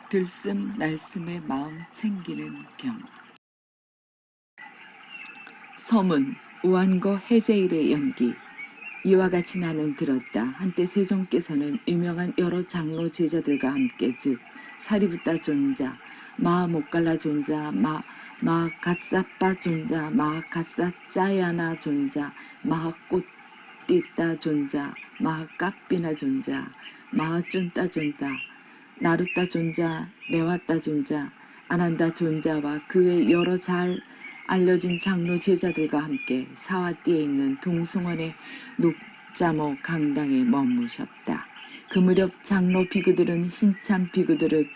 들숨 날숨의 마음 챙기는 경. 서문 우한거 해제일의 연기. 이와 같이 나는 들었다. 한때 세종께서는 유명한 여러 장로 제자들과 함께 즉 사리부따 존자, 마모갈라 존자, 마가사빠 존자, 마가사짜야나 존자, 마하꽃띠따 존자, 마하까삐나 존자, 마하쭌따 존자, 나루따 존자, 레와따 존자, 아난다 존자와 그 외 여러 잘 알려진 장로 제자들과 함께 사화띠에 있는 동숭원의 녹자모 강당에 머무셨다. 그 무렵 장로 비구들은 신참 비구들을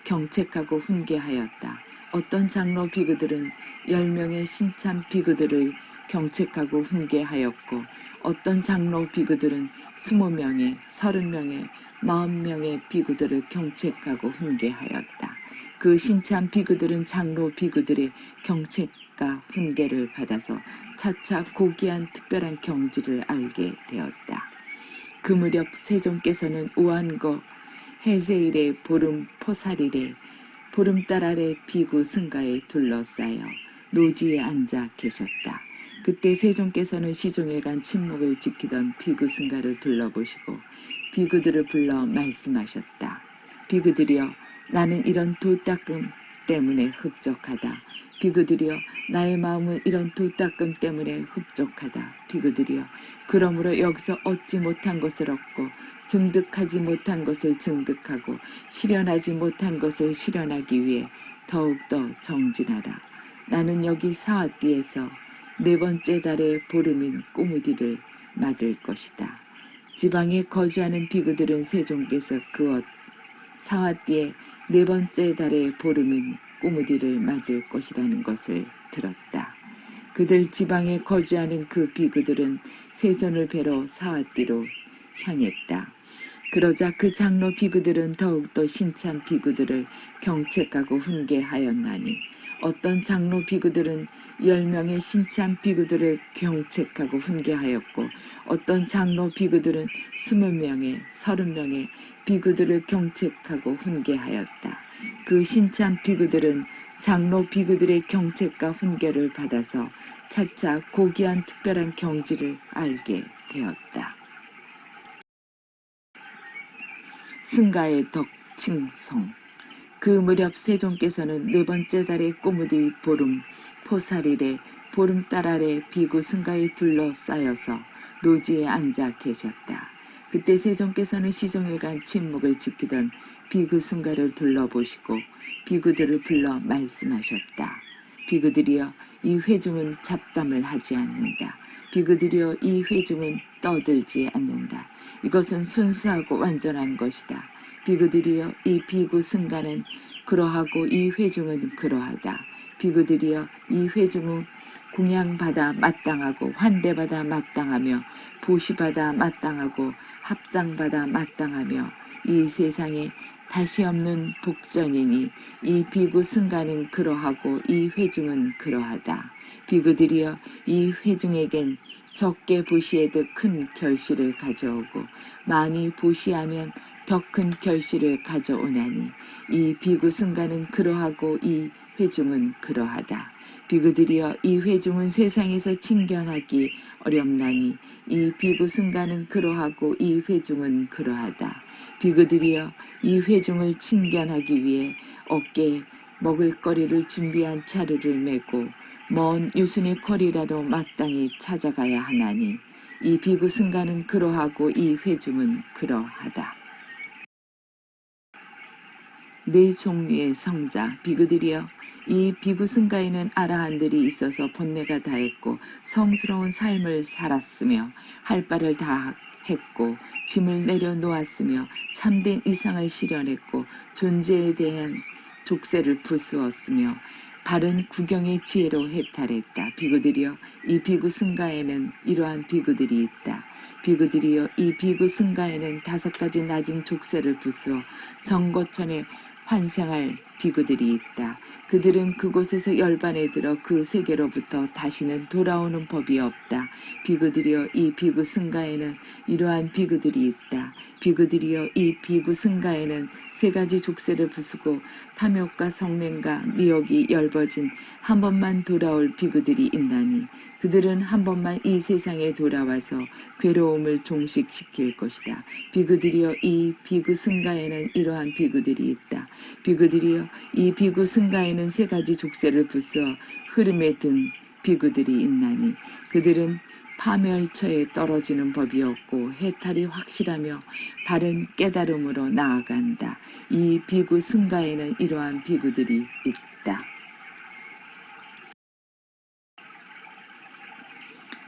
경책하고 훈계하였다. 어떤 장로 비구들은 10명의 신참 비구들을 경책하고 훈계하였고 어떤 장로 비구들은 20명의, 30명의, 40명의 비구들을 경책하고 훈계하였다. 그 신참 비구들은 장로 비구들의 경책과 훈계를 받아서 차차 고귀한 특별한 경지를 알게 되었다. 그 무렵 세종께서는 우한거 해제일의 보름 포살일에 보름달 아래 비구 승가에 둘러싸여 노지에 앉아 계셨다. 그때 세종께서는 시종일관 침묵을 지키던 비구 승가를 둘러보시고 비구들을 불러 말씀하셨다. 비구들이여, 나는 이런 도닦음 때문에 흡족하다. 비구들이여, 나의 마음은 이런 도닦음 때문에 흡족하다. 비구들이여, 그러므로 여기서 얻지 못한 것을 얻고 증득하지 못한 것을 증득하고 실현하지 못한 것을 실현하기 위해 더욱더 정진하라. 나는 여기 사화띠에서 4번째 달의 보름인 꼬무디를 맞을 것이다. 지방에 거주하는 비구들은 세종께서 그옷 사화띠에 4번째 달의 보름인 꼬무디를 맞을 것이라는 것을 들었다. 그들 지방에 거주하는 그 비구들은 세존을 뵈러 사화띠로 향했다. 그러자 그 장로 비구들은 더욱더 신참 비구들을 경책하고 훈계하였나니 어떤 장로 비구들은 10명의 신참 비구들을 경책하고 훈계하였고 어떤 장로 비구들은 20명의 30명의 비구들을 경책하고 훈계하였다. 그 신참 비구들은 장로 비구들의 경책과 훈계를 받아서 차차 고귀한 특별한 경지를 알게 되었다. 승가의 덕칭성. 그 무렵 세종께서는 4번째 달의 꼬무디 보름 포살일에 보름달 아래 비구 승가에 둘러싸여서 노지에 앉아 계셨다. 그때 세종께서는 시종일관 침묵을 지키던 비구 승가를 둘러보시고 비구들을 불러 말씀하셨다. 비구들이여, 이 회중은 잡담을 하지 않는다. 비구들이여, 이 회중은 떠들지 않는다. 이것은 순수하고 완전한 것이다. 비구들이여, 이 비구 승가는 그러하고 이 회중은 그러하다. 비구들이여, 이 회중은 공양받아 마땅하고 환대받아 마땅하며 보시받아 마땅하고 합장받아 마땅하며 이 세상에 다시 없는 복전이니 이 비구 승가는 그러하고 이 회중은 그러하다. 비구들이여, 이 회중에겐 적게 보시에도 큰 결실을 가져오고 많이 보시하면 더 큰 결실을 가져오나니 이 비구 승가는 그러하고 이 회중은 그러하다. 비구들이여, 이 회중은 세상에서 친견하기 어렵나니 이 비구 승가는 그러하고 이 회중은 그러하다. 비구들이여, 이 회중을 친견하기 위해 어깨에 먹을거리를 준비한 차르를 메고 먼 유순의 거리라도 마땅히 찾아가야 하나니 이 비구 승가는 그러하고 이 회중은 그러하다. 4종류의 성자. 비구들이여, 이 비구 승가에는 아라한들이 있어서 번뇌가 다했고 성스러운 삶을 살았으며 할 바를 다 했고 짐을 내려놓았으며 참된 이상을 실현했고 존재에 대한 족쇄를 부수었으며 바른 구경의 지혜로 해탈했다. 비구들이여, 이 비구 승가에는 이러한 비구들이 있다. 비구들이여, 이 비구 승가에는 5가지 낮은 족쇄를 부수어 정거천에 환생할 비구들이 있다. 그들은 그곳에서 열반에 들어 그 세계로부터 다시는 돌아오는 법이 없다. 비구들이여 이 비구 승가에는 이러한 비구들이 있다. 비구들이여 이 비구 승가에는 세 가지 족쇄를 부수고 탐욕과 성냄과 미혹이 열버진 한 번만 돌아올 비구들이 있나니 그들은 한 번만 이 세상에 돌아와서 괴로움을 종식시킬 것이다. 비구들이여 이 비구 승가에는 이러한 비구들이 있다. 비구들이여 이 비구 승가에는 세 가지 족쇄를 부수어 흐름에 든 비구들이 있나니 그들은 파멸처에 떨어지는 법이 없고 해탈이 확실하며 바른 깨달음으로 나아간다. 이 비구 승가에는 이러한 비구들이 있다.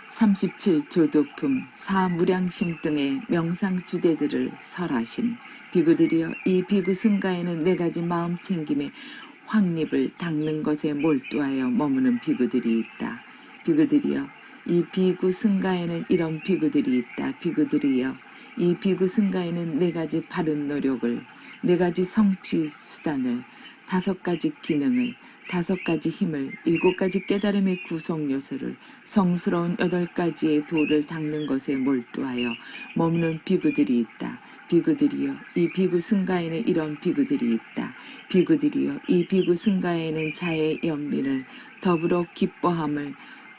37. 조도품, 사무량심 등의 명상주대들을 설하심. 비구들이여 이 비구 승가에는 네 가지 마음 챙김의 확립을 닦는 것에 몰두하여 머무는 비구들이 있다. 비구들이여 이 비구 승가에는 이런 비구들이 있다. 비구들이여 이 비구 승가에는 네 가지 바른 노력을, 네 가지 성취 수단을, 5가지 기능을, 5가지 힘을, 7가지 깨달음의 구성 요소를, 성스러운 8가지의 도를 닦는 것에 몰두하여 머무는 비구들이 있다. 비구들이여 이 비구 승가에는 이런 비구들이 있다. 비구들이여 이 비구 승가에는 자의 연민을, 더불어 기뻐함을,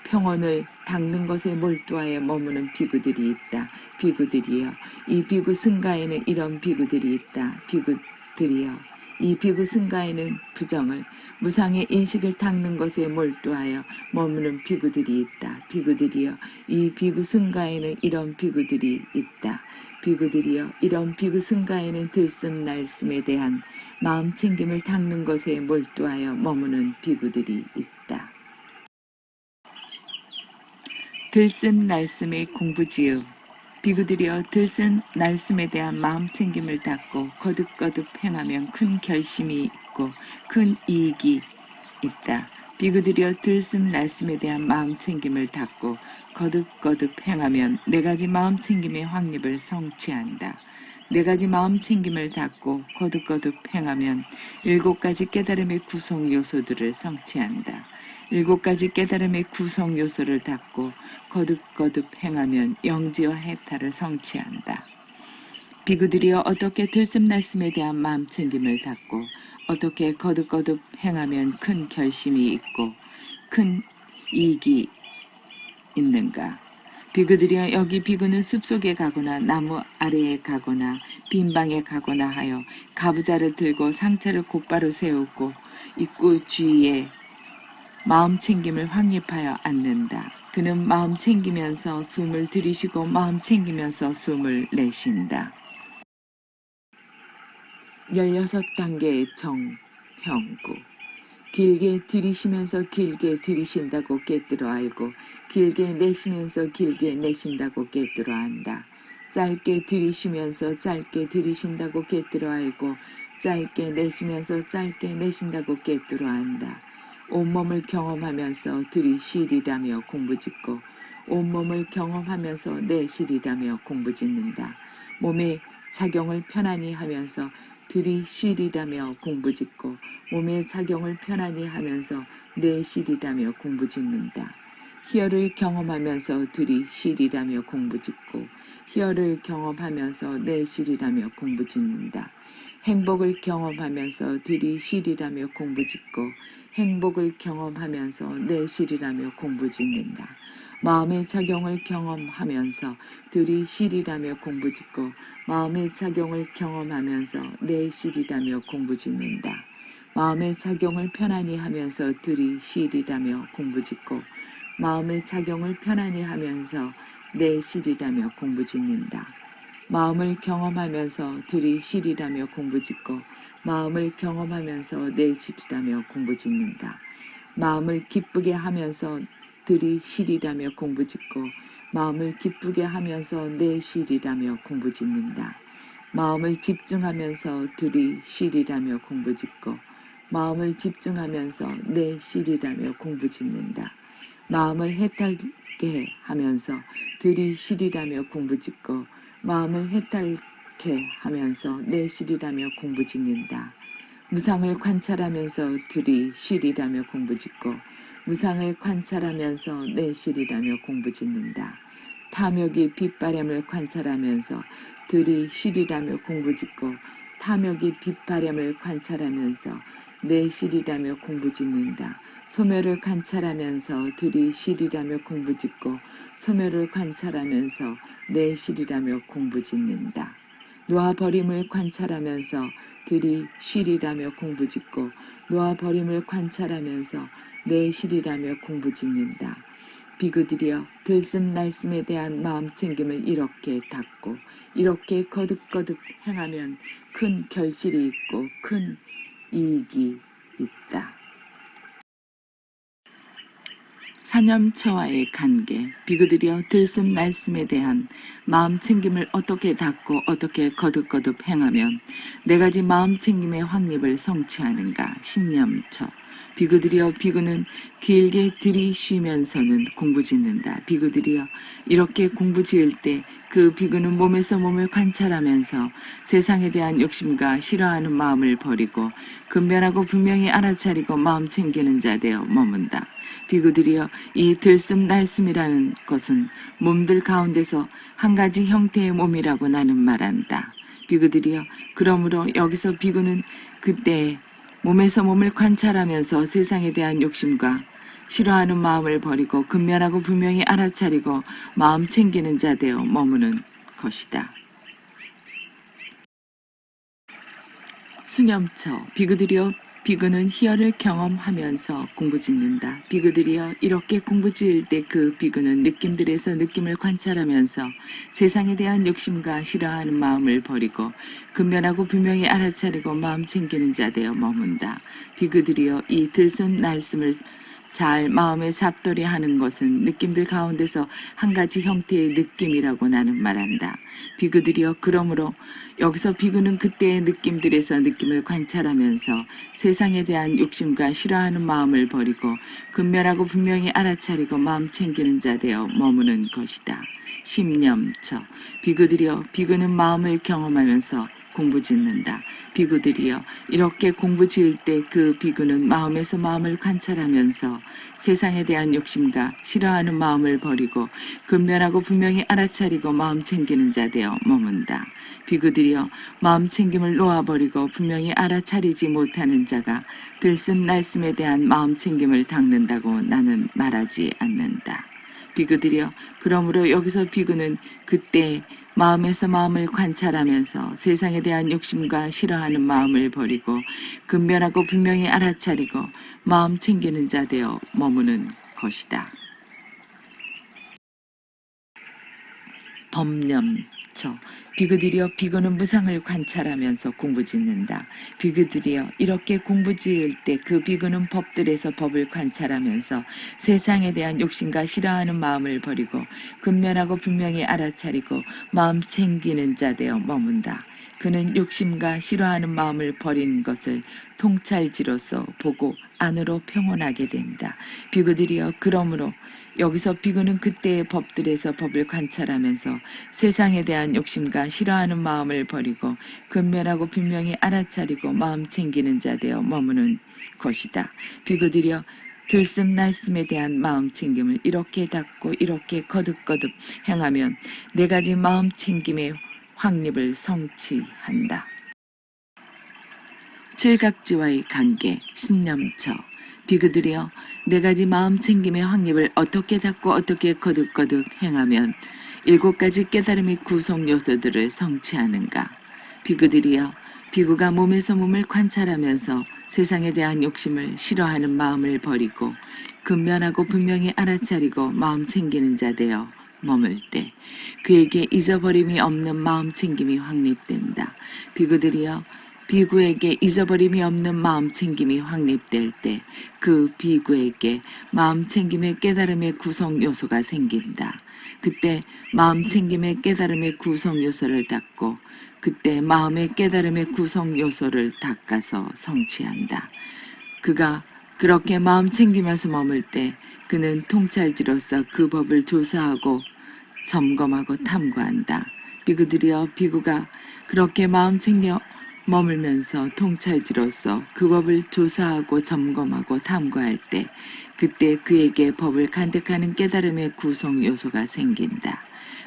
평온을 닦는 것에 몰두하여 머무는 비구들이 있다. 비구들이여 이 비구 승가에는 이런 비구들이 있다. 비구들이여 이 비구 승가에는 부정을, 무상의 인식을 닦는 것에 몰두하여 머무는 비구들이 있다. 비구들이여 이 비구 승가에는 이런 비구들이 있다. 비구들이여 이런 비구 승가에는 들숨날숨에 대한 마음 챙김을 닦는 것에 몰두하여 머무는 비구들이 있다. 들숨날숨의 공부지음. 비구들이여 들숨날숨에 대한 마음 챙김을 닦고 거듭거듭 행하면 큰 결심이 있고 큰 이익이 있다. 비구들이여 들숨날숨에 대한 마음 챙김을 닦고 거듭거듭 행하면 네 가지 마음 챙김의 확립을 성취한다. 네 가지 마음 챙김을 닦고 거듭거듭 행하면 7가지 깨달음의 구성 요소들을 성취한다. 7가지 깨달음의 구성 요소를 닦고 거듭거듭 행하면 영지와 해탈을 성취한다. 비구들이여 어떻게 들숨날숨에 대한 마음 챙김을 닦고 어떻게 거듭거듭 행하면 큰 결심이 있고 큰 이익이 있는가? 비구들이여 여기 비구는 숲속에 가거나 나무 아래에 가거나 빈방에 가거나 하여 가부좌를 들고 상체를 곧바로 세우고 입구 주위에 마음 챙김을 확립하여 앉는다. 그는 마음 챙기면서 숨을 들이쉬고 마음 챙기면서 숨을 내쉰다. 16단계의 정형구. 길게 들이쉬면서 길게 들이쉰다고 깨뜨려 알고 길게 내쉬면서 길게 내쉰다고 깨뜨려 안다. 짧게 들이쉬면서 짧게 들이쉰다고 깨뜨려 알고 짧게 내쉬면서 짧게 내쉰다고 깨뜨려 안다. 온몸을 경험하면서 들이쉬리라며 공부짓고 온몸을 경험하면서 내쉬리라며 공부짓는다. 몸의 작용을 편안히 하면서 들이쉬리라며 공부짓고 몸의 작용을 편안히 하면서 내쉬리라며 공부짓는다. 희열을 경험하면서 들이쉬리라며 공부짓고 희열을 경험하면서 내쉬리라며 공부짓는다. 행복을 경험하면서 들이쉬리라며 공부짓고 행복을 경험하면서 내쉬리라며 공부짓는다. 마음의 작용을 경험하면서 들이쉬리라며 공부짓고 마음의 작용을 경험하면서 내쉬리라며 공부짓는다. 마음의 작용을 편안히 하면서 들이쉬리라며 공부짓고 마음의 작용을 편안히 하면서 내쉬리라며 공부짓는다. 마음을 경험하면서 들이쉬리라며 공부짓고 마음을 경험하면서 내쉬리라며 공부짓는다. 마음을 기쁘게 하면서 들이쉬리라며 공부짓고 마음을 기쁘게 하면서 내쉬리라며 공부짓는다. 마음을 집중하면서 들이쉬리라며 공부짓고 마음을 집중하면서 내쉬리라며 공부짓는다. 마음을 해탈게 하면서 들이쉬리라며 공부짓고 마음을 해탈게 하면서 내쉬리라며 공부짓는다. 무상을 관찰하면서 둘이 쉬리라며 공부짓고 무상을 관찰하면서 내쉬리라며 공부짓는다. 탐욕이 빛바램을 관찰하면서 둘이 쉬리라며 공부짓고 탐욕이 빛바램을 관찰하면서 내쉬리라며 공부짓는다. 소멸을 관찰하면서 둘이 쉬리라며 공부짓고 소멸을 관찰하면서 내쉬리라며 공부짓는다. 놓아버림을 관찰하면서 들이 쉬리라며 공부짓고 놓아버림을 관찰하면서 내쉬리라며 공부짓는다. 비구들이여 들숨날숨에 대한 마음챙김을 이렇게 닫고 이렇게 거듭거듭 행하면 큰 결실이 있고 큰 이익이 있다. 사념처와의 관계, 비구들이여 들숨날숨에 대한 마음챙김을 어떻게 닫고 어떻게 거듭거듭 행하면 네 가지 마음챙김의 확립을 성취하는가. 신념처, 비구들이여 비구는 길게 들이쉬면서는 공부짓는다. 비구들이여 이렇게 공부지을 때 그 비구는 몸에서 몸을 관찰하면서 세상에 대한 욕심과 싫어하는 마음을 버리고 근면하고 분명히 알아차리고 마음 챙기는 자 되어 머문다. 비구들이여 이 들숨날숨이라는 것은 몸들 가운데서 한 가지 형태의 몸이라고 나는 말한다. 비구들이여 그러므로 여기서 비구는 그때 몸에서 몸을 관찰하면서 세상에 대한 욕심과 싫어하는 마음을 버리고 근면하고 분명히 알아차리고 마음 챙기는 자 되어 머무는 것이다. 수념처, 비구들이여 비구는 희열을 경험하면서 공부짓는다. 비구들이여 이렇게 공부지을 때 그 비구는 느낌들에서 느낌을 관찰하면서 세상에 대한 욕심과 싫어하는 마음을 버리고 근면하고 분명히 알아차리고 마음 챙기는 자 되어 머문다. 비구들이여 이 들숨날숨을 잘 마음에 잡돌이 하는 것은 느낌들 가운데서 한 가지 형태의 느낌이라고 나는 말한다. 비구들이여 그러므로 여기서 비구는 그때의 느낌들에서 느낌을 관찰하면서 세상에 대한 욕심과 싫어하는 마음을 버리고 근면하고 분명히 알아차리고 마음 챙기는 자 되어 머무는 것이다. 심념처, 비구들이여 비구는 마음을 경험하면서 공부짓는다. 비구들이여 이렇게 공부지을 때 그 비구는 마음에서 마음을 관찰하면서 세상에 대한 욕심과 싫어하는 마음을 버리고 근면하고 분명히 알아차리고 마음 챙기는 자 되어 머문다. 비구들이여 마음 챙김을 놓아버리고 분명히 알아차리지 못하는 자가 들숨날숨에 대한 마음 챙김을 닦는다고 나는 말하지 않는다. 비구들이여 그러므로 여기서 비구는 그때 마음에서 마음을 관찰하면서 세상에 대한 욕심과 싫어하는 마음을 버리고 근면하고 분명히 알아차리고 마음 챙기는 자 되어 머무는 것이다. 법념처, 비구들이여 비구는 무상을 관찰하면서 공부짓는다. 비구들이여 이렇게 공부지을 때 그 비구는 법들에서 법을 관찰하면서 세상에 대한 욕심과 싫어하는 마음을 버리고 근면하고 분명히 알아차리고 마음 챙기는 자 되어 머문다. 그는 욕심과 싫어하는 마음을 버린 것을 통찰지로서 보고 안으로 평온하게 된다. 비구들이여 그러므로 여기서 비구는 그때의 법들에서 법을 관찰하면서 세상에 대한 욕심과 싫어하는 마음을 버리고 근면하고 분명히 알아차리고 마음 챙기는 자 되어 머무는 것이다. 비구들이여 들숨날숨에 대한 마음 챙김을 이렇게 닫고 이렇게 거듭거듭 행하면 네 가지 마음 챙김의 확립을 성취한다. 칠각지와의 관계, 신념처, 비구들이여 네 가지 마음 챙김의 확립을 어떻게 닫고 어떻게 거듭거듭 행하면 7가지 깨달음의 구성 요소들을 성취하는가. 비구들이여 비구가 몸에서 몸을 관찰하면서 세상에 대한 욕심을 싫어하는 마음을 버리고 근면하고 분명히 알아차리고 마음 챙기는 자 되어 머물 때 그에게 잊어버림이 없는 마음 챙김이 확립된다. 비구들이여 비구에게 잊어버림이 없는 마음 챙김이 확립될 때 그 비구에게 마음 챙김의 깨달음의 구성 요소가 생긴다. 그때 마음 챙김의 깨달음의 구성 요소를 닫고 그때 마음의 깨달음의 구성 요소를 닦아서 성취한다. 그가 그렇게 마음 챙기면서 머물 때 그는 통찰지로서 그 법을 조사하고 점검하고 탐구한다. 비구들이여 비구가 그렇게 마음 챙겨 머물면서 통찰지로서 그 법을 조사하고 점검하고 탐구할 때 그때 그에게 법을 간택하는 깨달음의 구성 요소가 생긴다.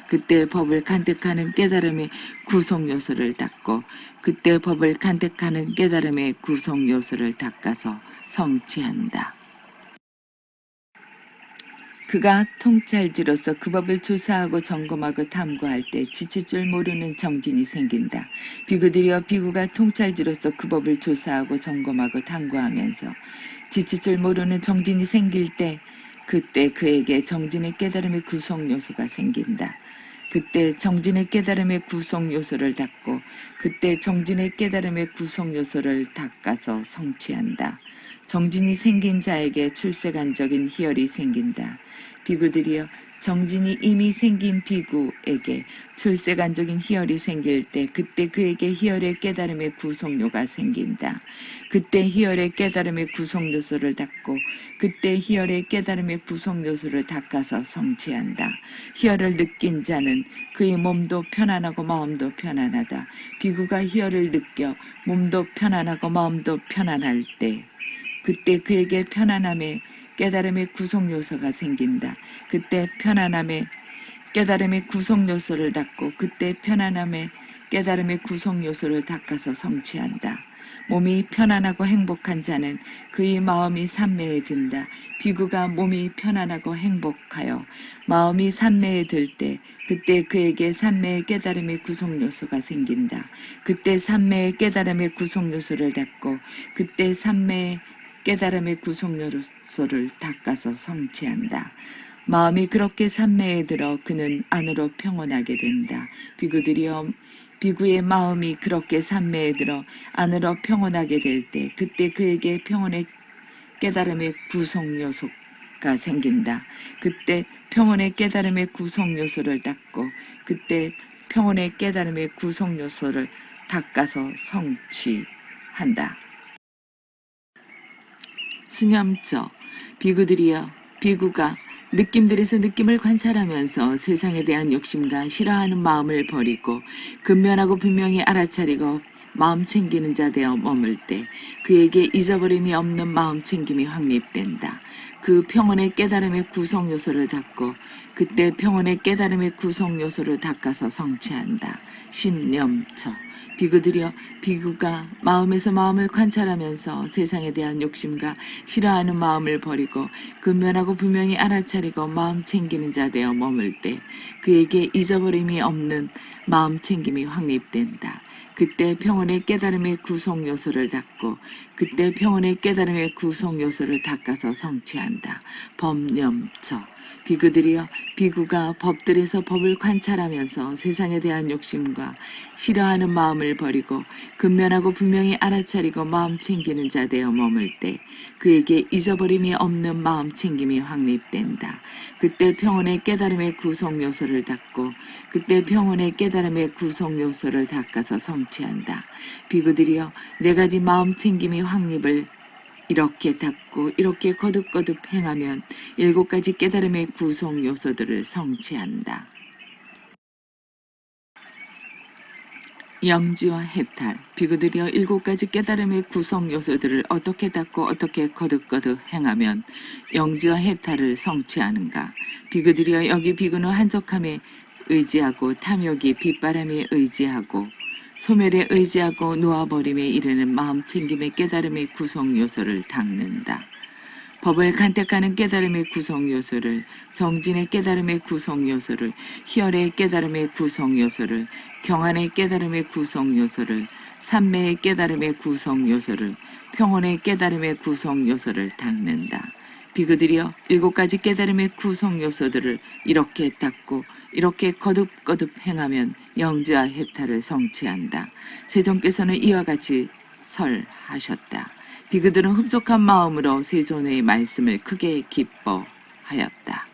그때 법을 간택하는 깨달음의 구성 요소를 닦고 그때 법을 간택하는 깨달음의 구성 요소를 닦아서 성취한다. 그가 통찰지로서 그 법을 조사하고 점검하고 탐구할 때 지칠 줄 모르는 정진이 생긴다. 비구들이여 비구가 통찰지로서 그 법을 조사하고 점검하고 탐구하면서 지칠 줄 모르는 정진이 생길 때 그때 그에게 정진의 깨달음의 구성 요소가 생긴다. 그때 정진의 깨달음의 구성 요소를 닦고 그때 정진의 깨달음의 구성 요소를 닦아서 성취한다. 정진이 생긴 자에게 출세간적인 희열이 생긴다. 비구들이여 정진이 이미 생긴 비구에게 출세간적인 희열이 생길 때 그때 그에게 희열의 깨달음의 구성요가 생긴다. 그때 희열의 깨달음의 구성요소를 닦고 그때 희열의 깨달음의 구성요소를 닦아서 성취한다. 희열을 느낀 자는 그의 몸도 편안하고 마음도 편안하다. 비구가 희열을 느껴 몸도 편안하고 마음도 편안할 때 그때 그에게 편안함의 깨달음의 구성 요소가 생긴다. 그때 편안함의 깨달음의 구성 요소를 닦고 그때 편안함의 깨달음의 구성 요소를 닦아서 성취한다. 몸이 편안하고 행복한 자는 그의 마음이 산매에 든다. 비구가 몸이 편안하고 행복하여 마음이 산매에 들 때 그때 그에게 산매의 깨달음의 구성 요소가 생긴다. 그때 산매의 깨달음의 구성 요소를 닦고 그때 산매의 깨달음의 구성 요소를 닦아서 성취한다. 마음이 그렇게 산매에 들어 그는 안으로 평온하게 된다. 비구들이여 비구의 마음이 그렇게 산매에 들어 안으로 평온하게 될 때 그때 그에게 평온의 깨달음의 구성 요소가 생긴다. 그때 평온의 깨달음의 구성 요소를 닦고 그때 평온의 깨달음의 구성 요소를 닦아서 성취한다. 수념처 비구들이여 비구가 느낌들에서 느낌을 관찰하면서 세상에 대한 욕심과 싫어하는 마음을 버리고 근면하고 분명히 알아차리고 마음 챙기는 자 되어 머물 때 그에게 잊어버림이 없는 마음 챙김이 확립된다. 그 평온의 깨달음의 구성 요소를 닦고 그때 평온의 깨달음의 구성 요소를 닦아서 성취한다. 신념처 비구들이여 비구가 마음에서 마음을 관찰하면서 세상에 대한 욕심과 싫어하는 마음을 버리고 근면하고 분명히 알아차리고 마음 챙기는 자 되어 머물 때 그에게 잊어버림이 없는 마음 챙김이 확립된다. 그때 평온의 깨달음의 구성 요소를 닦고 그때 평온의 깨달음의 구성 요소를 닦아서 성취한다. 법념처 비구들이여 비구가 법들에서 법을 관찰하면서 세상에 대한 욕심과 싫어하는 마음을 버리고 근면하고 분명히 알아차리고 마음 챙기는 자 되어 머물 때 그에게 잊어버림이 없는 마음 챙김이 확립된다. 그때 평온의 깨달음의 구성 요소를 닦고 그때 평온의 깨달음의 구성 요소를 닦아서 성취한다. 비구들이여 네 가지 마음 챙김이 확립을 이렇게 닦고 이렇게 거듭거듭 행하면 7가지 깨달음의 구성 요소들을 성취한다. 영지와 해탈 비구들이여 7가지 깨달음의 구성 요소들을 어떻게 닦고 어떻게 거듭거듭 행하면 영지와 해탈을 성취하는가. 비구들이여 여기 비구는 한적함에 의지하고 탐욕이 빗바람에 의지하고 소멸에 의지하고 놓아버림에 이르는 마음 챙김의 깨달음의 구성 요소를 닦는다. 법을 간택하는 깨달음의 구성 요소를, 정진의 깨달음의 구성 요소를, 희열의 깨달음의 구성 요소를, 경안의 깨달음의 구성 요소를, 삼매의 깨달음의 구성 요소를, 평온의 깨달음의 구성 요소를 닦는다. 비구들이여 7가지 깨달음의 구성 요소들을 이렇게 닦고 이렇게 거듭거듭 행하면 영지와 해탈을 성취한다. 세존께서는 이와 같이 설하셨다. 비구들은 흡족한 마음으로 세존의 말씀을 크게 기뻐하였다.